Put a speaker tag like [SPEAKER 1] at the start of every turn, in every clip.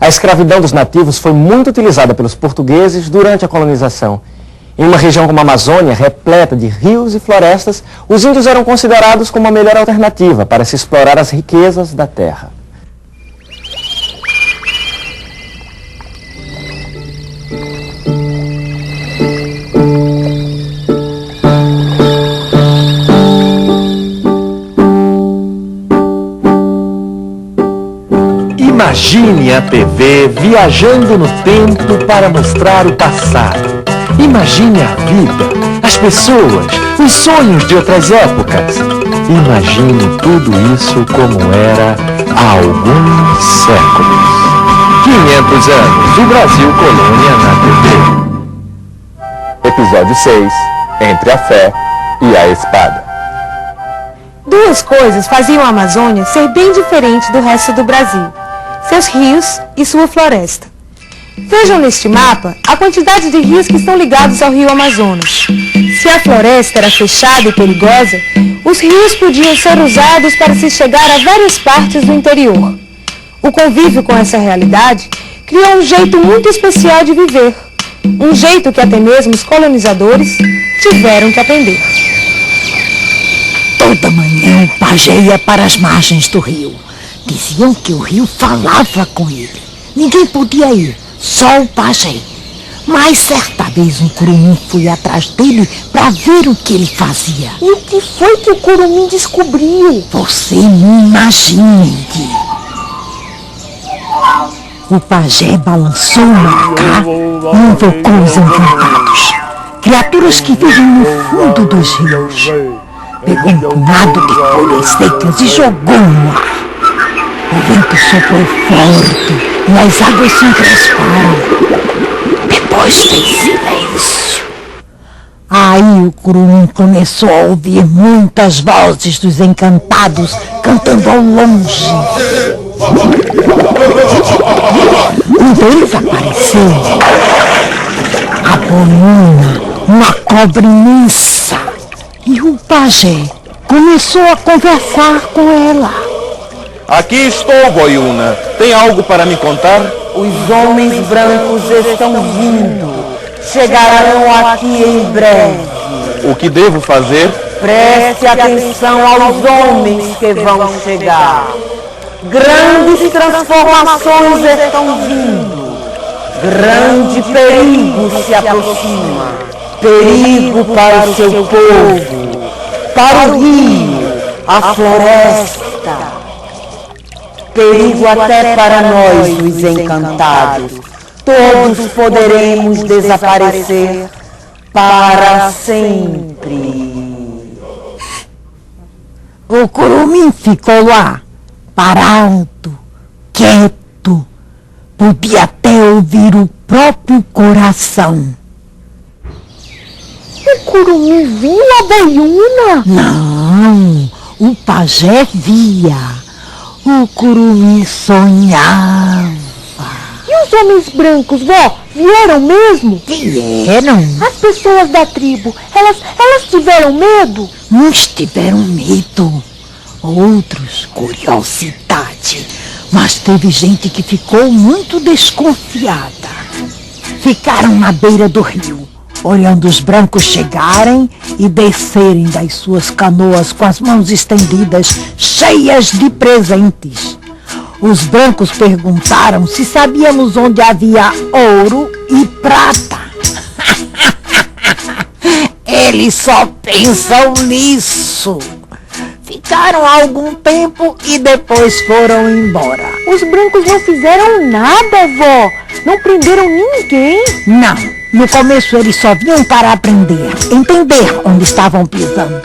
[SPEAKER 1] A escravidão dos nativos foi muito utilizada pelos portugueses durante a colonização. Em uma região como a Amazônia, repleta de rios e florestas, os índios eram considerados como a melhor alternativa para se explorar as riquezas da terra.
[SPEAKER 2] Imagine a TV viajando no tempo para mostrar o passado. Imagine a vida, as pessoas, os sonhos de outras épocas. Imagine tudo isso como era há alguns séculos. 500 anos, o Brasil colônia na TV.
[SPEAKER 1] Episódio 6, Entre a Fé e a Espada.
[SPEAKER 3] Duas coisas faziam a Amazônia ser bem diferente do resto do Brasil: seus rios e sua floresta. Vejam neste mapa a quantidade de rios que estão ligados ao rio Amazonas. Se a floresta era fechada e perigosa, os rios podiam ser usados para se chegar a várias partes do interior. O convívio com essa realidade criou um jeito muito especial de viver, um jeito que até mesmo os colonizadores tiveram que aprender.
[SPEAKER 4] Toda manhã o pajé ia para as margens do rio. Diziam que o rio falava com ele. Ninguém podia ir, só o pajé. Mas certa vez um curumim foi atrás dele para ver o que ele fazia.
[SPEAKER 3] E o que foi que o curumim descobriu?
[SPEAKER 4] Você não imagine. O pajé balançou o maracá e invocou os encantados, criaturas que vivem no fundo dos rios. Pegou um punhado de folhas secas e jogou no ar. O vento soprou forte e as águas se encresparam. Depois fez silêncio. Aí o curumim começou a ouvir muitas vozes dos encantados cantando ao longe. Um deles apareceu. A Boiuna, uma cobra imensa. E o pajé começou a conversar com ela.
[SPEAKER 5] Aqui estou, Boiuna. Tem algo para me contar?
[SPEAKER 6] Os homens brancos estão vindo. Chegarão aqui em breve.
[SPEAKER 5] O que devo fazer?
[SPEAKER 6] Preste atenção aos homens que vão chegar. Grandes transformações estão vindo. Grande perigo se aproxima. Perigo para o seu povo, para o rio, a floresta. Perigo até para nós, os encantados. Todos poderemos desaparecer para sempre.
[SPEAKER 4] O curumim ficou lá, parado, quieto. Podia até ouvir o próprio coração.
[SPEAKER 3] O curumim viu a Boiuna?
[SPEAKER 4] Não, o pajé via. O curumim sonhava.
[SPEAKER 3] E os homens brancos, vó, vieram mesmo?
[SPEAKER 4] Vieram?
[SPEAKER 3] As pessoas da tribo, elas tiveram medo?
[SPEAKER 4] Uns tiveram medo, outros curiosidade. Mas teve gente que ficou muito desconfiada. Ficaram na beira do rio, olhando os brancos chegarem e descerem das suas canoas com as mãos estendidas, cheias de presentes. Os brancos perguntaram se sabíamos onde havia ouro e prata. Eles só pensam nisso. Ficaram algum tempo e depois foram embora.
[SPEAKER 3] Os brancos não fizeram nada, vó. Não prenderam ninguém.
[SPEAKER 4] Não. No começo eles só vinham para aprender, entender onde estavam pisando.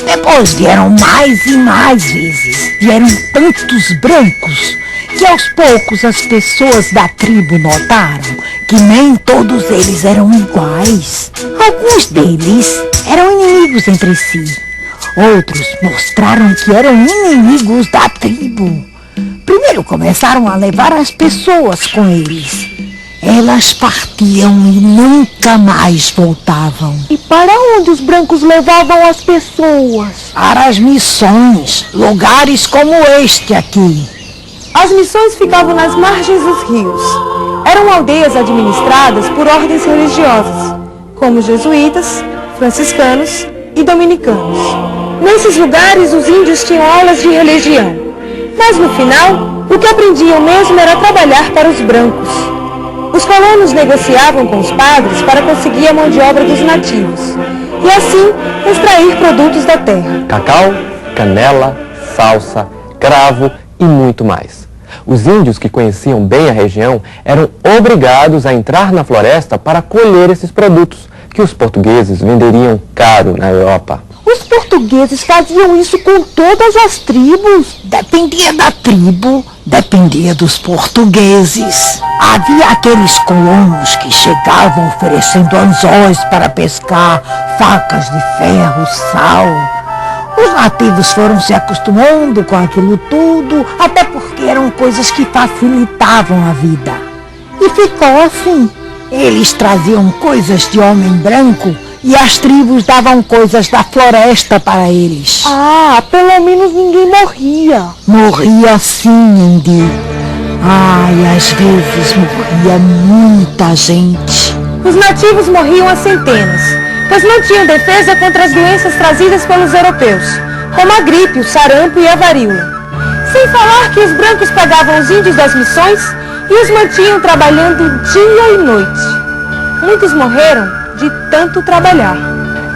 [SPEAKER 4] Depois vieram mais e mais vezes. Vieram tantos brancos que aos poucos as pessoas da tribo notaram que nem todos eles eram iguais. Alguns deles eram inimigos entre si. Outros mostraram que eram inimigos da tribo. Primeiro começaram a levar as pessoas com eles. Elas partiam e nunca mais voltavam.
[SPEAKER 3] E para onde os brancos levavam as pessoas?
[SPEAKER 4] Para as missões, lugares como este aqui.
[SPEAKER 3] As missões ficavam nas margens dos rios. Eram aldeias administradas por ordens religiosas, como jesuítas, franciscanos e dominicanos. Nesses lugares, os índios tinham aulas de religião, mas no final, o que aprendiam mesmo era trabalhar para os brancos. Os colonos negociavam com os padres para conseguir a mão de obra dos nativos e assim extrair produtos da terra.
[SPEAKER 1] Cacau, canela, salsa, cravo e muito mais. Os índios que conheciam bem a região eram obrigados a entrar na floresta para colher esses produtos que os portugueses venderiam caro na Europa.
[SPEAKER 4] Os portugueses faziam isso com todas as tribos. Dependia da tribo, dependia dos portugueses. Havia aqueles colonos que chegavam oferecendo anzóis para pescar, facas de ferro, sal. Os nativos foram se acostumando com aquilo tudo, até porque eram coisas que facilitavam a vida. E ficou assim. Eles traziam coisas de homem branco e as tribos davam coisas da floresta para eles.
[SPEAKER 3] Ah, pelo menos ninguém morria.
[SPEAKER 4] Morria sim, Indy. Ai, às vezes morria muita gente.
[SPEAKER 3] Os nativos morriam a centenas, pois não tinham defesa contra as doenças trazidas pelos europeus, como a gripe, o sarampo e a varíola. Sem falar que os brancos pegavam os índios das missões e os mantinham trabalhando dia e noite. Muitos morreram de tanto trabalhar.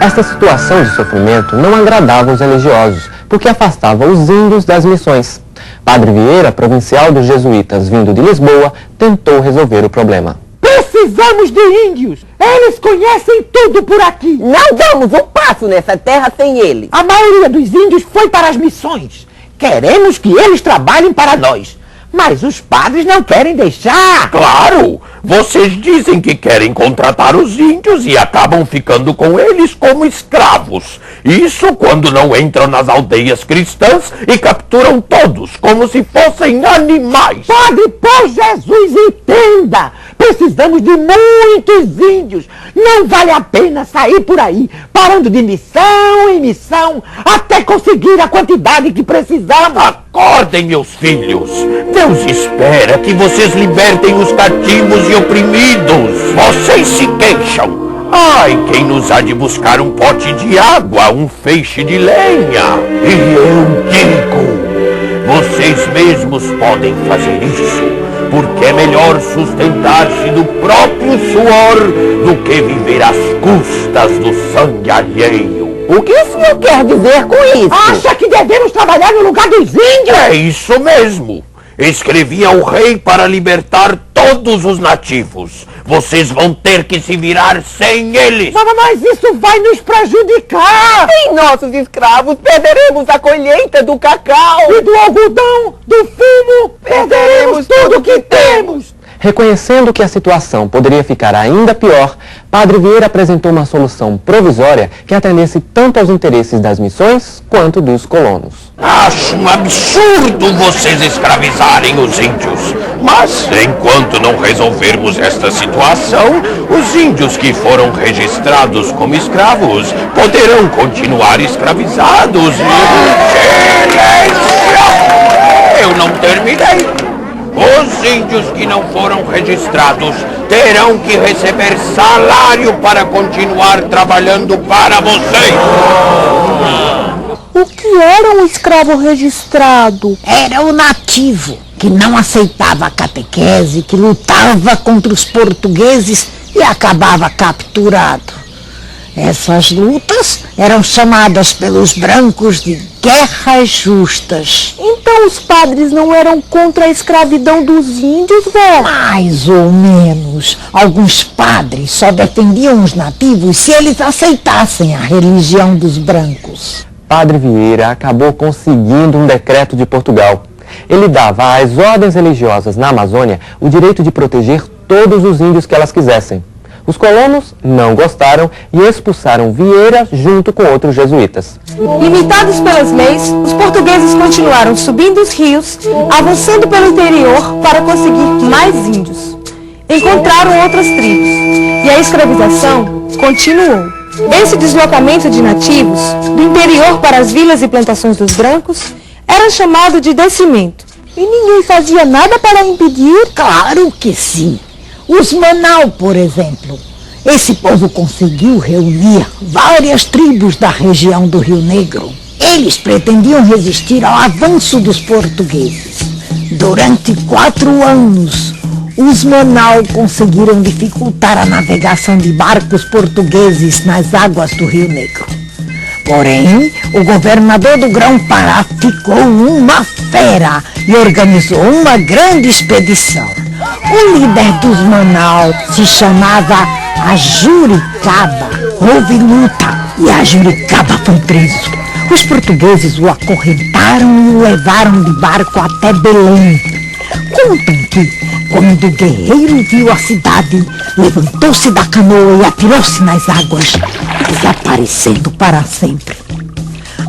[SPEAKER 1] Esta situação de sofrimento não agradava os religiosos, porque afastava os índios das missões. Padre Vieira, provincial dos jesuítas vindo de Lisboa, tentou resolver o problema.
[SPEAKER 7] Precisamos de índios! Eles conhecem tudo por aqui!
[SPEAKER 6] Não damos um passo nessa terra sem eles.
[SPEAKER 7] A maioria dos índios foi para as missões. Queremos que eles trabalhem para nós. Mas os padres não querem deixar.
[SPEAKER 5] Claro! Vocês dizem que querem contratar os índios e acabam ficando com eles como escravos. Isso quando não entram nas aldeias cristãs e capturam todos como se fossem animais.
[SPEAKER 7] Padre, por Jesus, entenda! Precisamos de muitos índios. Não vale a pena sair por aí, parando de missão em missão, até conseguir a quantidade que precisamos.
[SPEAKER 5] Acordem, meus filhos. Deus espera que vocês libertem os cativos e oprimidos. Vocês se queixam. Ai, quem nos há de buscar um pote de água, um feixe de lenha? E eu digo, vocês mesmos podem fazer isso. Porque é melhor sustentar-se do próprio suor do que viver às custas do sangue alheio.
[SPEAKER 6] O que o senhor quer dizer com isso?
[SPEAKER 7] Acha que devemos trabalhar no lugar dos índios?
[SPEAKER 5] É isso mesmo. Escrevi ao rei para libertar todos os nativos. Vocês vão ter que se virar sem eles.
[SPEAKER 7] Mas isso vai nos prejudicar.
[SPEAKER 6] Sem nossos escravos, perderemos a colheita do cacau.
[SPEAKER 7] E do algodão, do fumo, perderemos tudo que temos.
[SPEAKER 1] Reconhecendo que a situação poderia ficar ainda pior, Padre Vieira apresentou uma solução provisória que atendesse tanto aos interesses das missões quanto dos colonos.
[SPEAKER 5] Acho um absurdo vocês escravizarem os índios. Mas, enquanto não resolvermos esta situação, os índios que foram registrados como escravos poderão continuar escravizados. Silêncio! Eu não terminei. Os índios que não foram registrados terão que receber salário para continuar trabalhando para vocês.
[SPEAKER 3] O que era um escravo registrado?
[SPEAKER 4] Era o nativo, que não aceitava a catequese, que lutava contra os portugueses e acabava capturado. Essas lutas eram chamadas pelos brancos de guerras justas.
[SPEAKER 3] Então os padres não eram contra a escravidão dos índios, vó?
[SPEAKER 4] Mais ou menos. Alguns padres só defendiam os nativos se eles aceitassem a religião dos brancos.
[SPEAKER 1] Padre Vieira acabou conseguindo um decreto de Portugal. Ele dava às ordens religiosas na Amazônia o direito de proteger todos os índios que elas quisessem. Os colonos não gostaram e expulsaram Vieira junto com outros jesuítas.
[SPEAKER 3] Limitados pelas leis, os portugueses continuaram subindo os rios, avançando pelo interior para conseguir mais índios. Encontraram outras tribos e a escravização continuou. Esse deslocamento de nativos do interior para as vilas e plantações dos brancos era chamado de descimento E ninguém fazia nada para impedir?
[SPEAKER 4] Claro que sim. Os Manaus, por exemplo. Esse povo conseguiu reunir várias tribos da região do Rio Negro. Eles pretendiam resistir ao avanço dos portugueses. Durante 4 anos, os Manaus conseguiram dificultar a navegação de barcos portugueses nas águas do Rio Negro. Porém, o governador do Grão-Pará ficou uma fera e organizou uma grande expedição. O líder dos Manaus se chamava Ajuricaba. Houve luta e Ajuricaba foi preso. Os portugueses o acorrentaram e o levaram de barco até Belém. Contam que, quando o guerreiro viu a cidade, levantou-se da canoa e atirou-se nas águas, desaparecendo para sempre.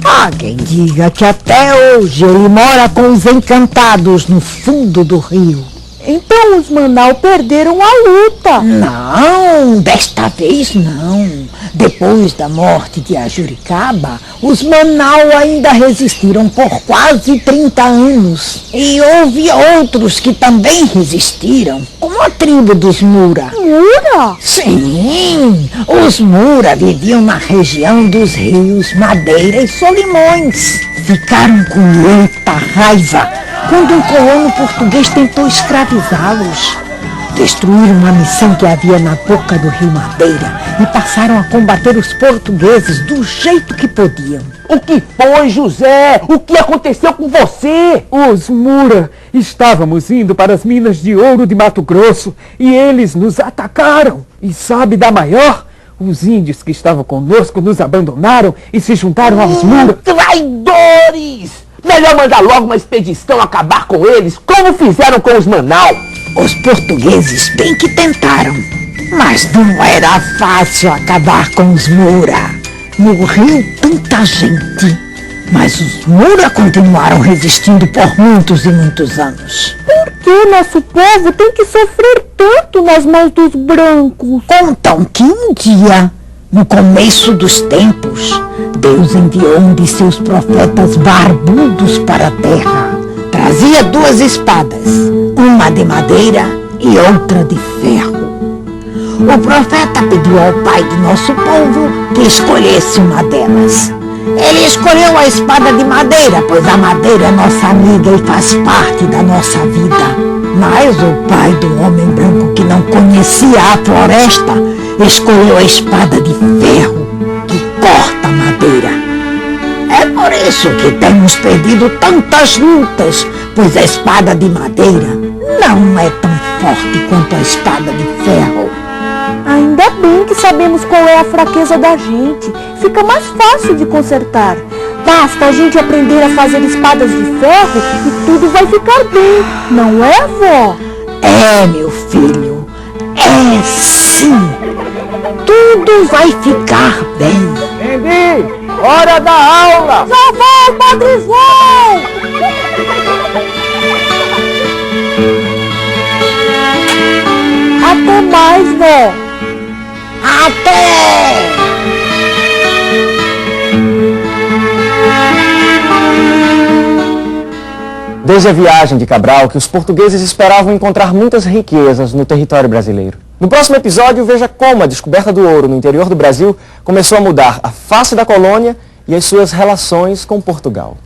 [SPEAKER 4] Há quem diga que até hoje ele mora com os encantados no fundo do rio.
[SPEAKER 3] Então os Manaus perderam a luta.
[SPEAKER 4] Não, desta vez não. Depois da morte de Ajuricaba, os Manaus ainda resistiram por quase 30 anos. E houve outros que também resistiram, como a tribo dos Mura.
[SPEAKER 3] Mura?
[SPEAKER 4] Sim, os Mura viviam na região dos rios Madeira e Solimões. Ficaram com muita raiva quando um colono português tentou escravizá-los. Destruíram a missão que havia na boca do rio Madeira e passaram a combater os portugueses do jeito que podiam.
[SPEAKER 7] O que foi, José? O que aconteceu com você?
[SPEAKER 8] Os Mura, estávamos indo para as minas de ouro de Mato Grosso e eles nos atacaram. E sabe da maior? Os índios que estavam conosco nos abandonaram e se juntaram aos Mura.
[SPEAKER 7] Traidores! Melhor mandar logo uma expedição acabar com eles, como fizeram com os Manaus.
[SPEAKER 4] Os portugueses bem que tentaram, mas não era fácil acabar com os Mura. Morreu tanta gente, mas os Mura continuaram resistindo por muitos e muitos anos.
[SPEAKER 3] Por que nosso povo tem que sofrer tanto nas mãos dos brancos?
[SPEAKER 4] Contam que um dia, no começo dos tempos, Deus enviou um de seus profetas barbudos para a terra. Trazia 2 espadas, uma de madeira e outra de ferro. O profeta pediu ao pai do nosso povo que escolhesse uma delas. Ele escolheu a espada de madeira, pois a madeira é nossa amiga e faz parte da nossa vida. Mas o pai do homem branco, que não conhecia a floresta, escolheu a espada de ferro, que corta a madeira. É por isso que temos perdido tantas lutas, pois a espada de madeira não é tão forte quanto a espada de ferro.
[SPEAKER 3] Ainda bem que sabemos qual é a fraqueza da gente. Fica mais fácil de consertar. Basta a gente aprender a fazer espadas de ferro e tudo vai ficar bem. Não é, vó?
[SPEAKER 4] É, meu filho. É sim. Tudo vai ficar bem.
[SPEAKER 7] Entendi! Hora da aula!
[SPEAKER 3] Já vai, Padre João! Até mais, vó!
[SPEAKER 4] Até!
[SPEAKER 1] Desde a viagem de Cabral, que os portugueses esperavam encontrar muitas riquezas no território brasileiro. No próximo episódio, veja como a descoberta do ouro no interior do Brasil começou a mudar a face da colônia e as suas relações com Portugal.